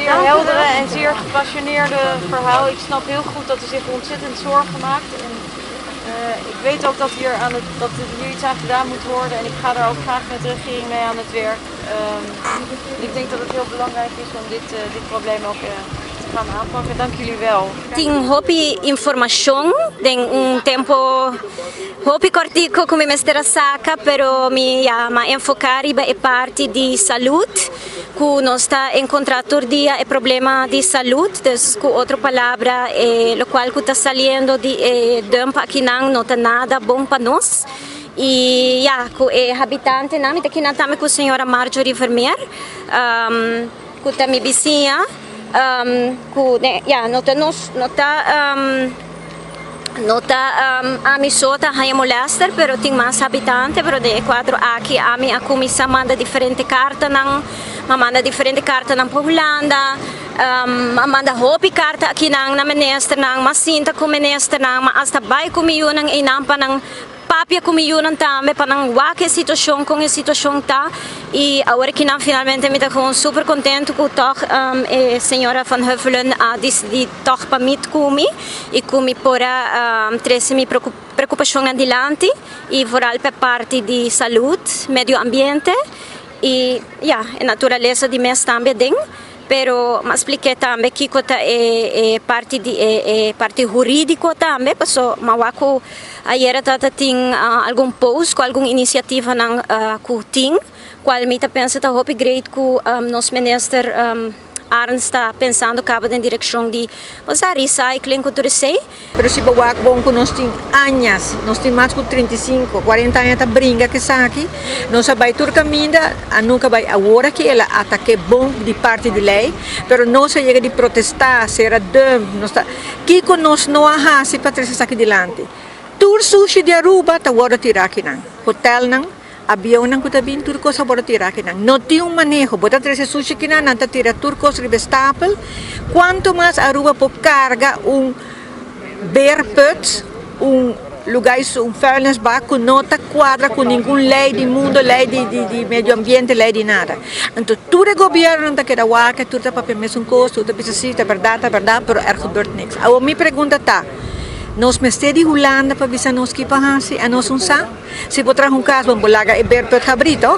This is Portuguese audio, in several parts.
zeer heldere en zeer gepassioneerde verhaal. Ik snap heel goed dat u zich ontzettend zorgen maakt. En, ik weet ook dat hier iets aan gedaan moet worden en ik ga daar ook graag met de regering mee aan het werk. Ik denk dat het heel belangrijk is om dit probleem ook te gaan aanpakken. Dank jullie wel. Tem hopi informação, tem tempo hopi cortico come mestera saca, pero ma enfocar é parte de saúde, que nós está encontrando todo dia é problema de saúde, dus com outra palavra, lo qual que está saliendo de dampa aqui não está nada bom para nós. E habitante não, aqui não estamos com a senhora Marjorie Vermeer, que está minha vizinha. A misota hanya molester, pero tem mais habitante, pero de 4 aqui a comissão manda diferente carta ng Holanda, manda hopi carta aqui na minister ng masinta com minister ng hasta bay kumiyo ng inampa ng papia kumiyo ng tame panang wake sitwasyon kung sitwasyon ta e agora que finalmente me com super contento com toch senhora Van Huffelen di toch pamit kumi e kumi pora trece mi preocupação adiante e vooral per parte de saúde, medio ambiente e a natureza de mes também ding. Pero mas expliquei também que parte jurídico também, passo mawako ayer tata ting algum post com alguma iniciativa ng kuting, qual mita pensa ta hope great ku nos minister Arns está pensando cabo na direção de recycling que tu sei. Pero se bawak bom que nós tem anos, nós tem mais de 35, 40 anos tá brinca que aqui, nós vai tur caminho, a nunca vai agora que ela ataque bom de parte de lei, pero nós chega de protestar, será dum, nós tá, que com nós não há se para trazer aqui delante. Tur sushi de Aruba tá agora tirar aqui não, hotel não. Avião não custa bem turcos a bora tirar aqui não. Não tem manejo, bota trazer sushi aqui não, tá tirar turcos revestável. Quanto mais Aruba por carga beerput, lugar vuilnisbak que não está quadra com nenhuma lei de mundo, lei de meio ambiente, lei de nada. Então, todo o governo está querendo waken, tudo está para mesmo custo, tudo precisa, é verdade, pero gebeurt niks. A minha pergunta tá. Nós mestre de Holanda para visar nós que pahasi a nós sa se botar caso bolaga e ber per cabrito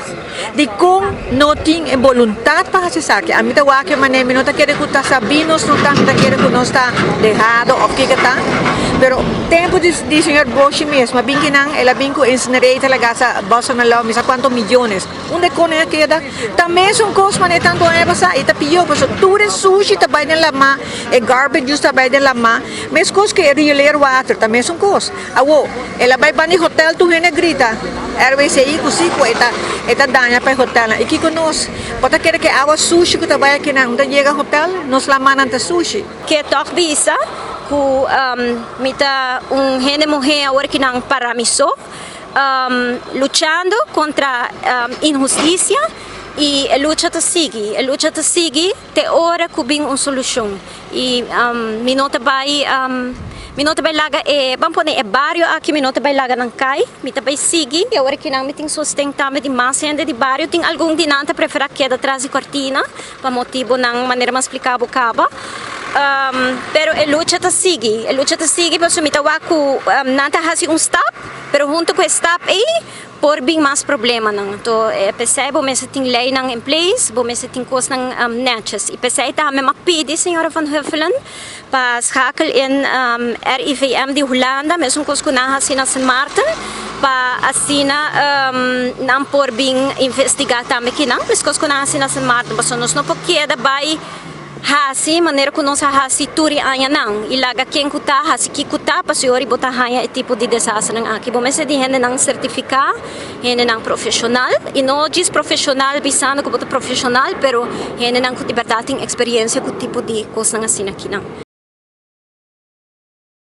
de com não tem vontade para se saque a mim tá wa que mané não tá querer que tá sabinos não tá querer que nós tá errado ou que tá pero tempo de senhor Bosch mesmo bem que não ela bem com incinerator la gasa bossa na lá misa quantos milhões onde cone queda também são coisas mané tanto é passar e tá pior porque tudo sushi tá vai na lama e garbage just tá vai na lama mas coisas que regular water também são coisas ela vai bani hotel tu hene grita RWCI kusiko eta danya pa hotel e que nós pode querer que água sushi que trabalha aqui não chega hotel nós lá mananta sushi que toch bisa ku mita hene morrer agora que não paramiso lutando contra injustiça e a luta está seguir até hora que vem uma solução e minota vai laga vamos pôr barrio aqui minota vai laga não cai mita vai seguir e agora que não me tem sustentar de massa ainda de barrio tem algum dinanta preferir queda atrás de cortina para motivo não maneira mais explicável caba pero a luta está seguir para sumita waku nanta hasi stop pero junto com o stop aí por bem mais problema não então percebo mas tem lei não em place mas tem coisas não netjes e percebo tá mesmo pedir senhora Van Huffelen para schakel in RIVM de Holanda mesmo coisas que na Sina San Martin para assina não por bem investigar também que não mas coisas que na Sina San Martin mas nós não porque da vai hasi maneira que nós hasi turi anya não e laga quem kuta hasi que kuta para senhor botar hanya tipo de desastre não aqui bom mas de gente não certificar gente não profissional e não diz profissional bisando que botar profissional pero gente não que de verdade tem experiência com tipo de coisa assim aqui não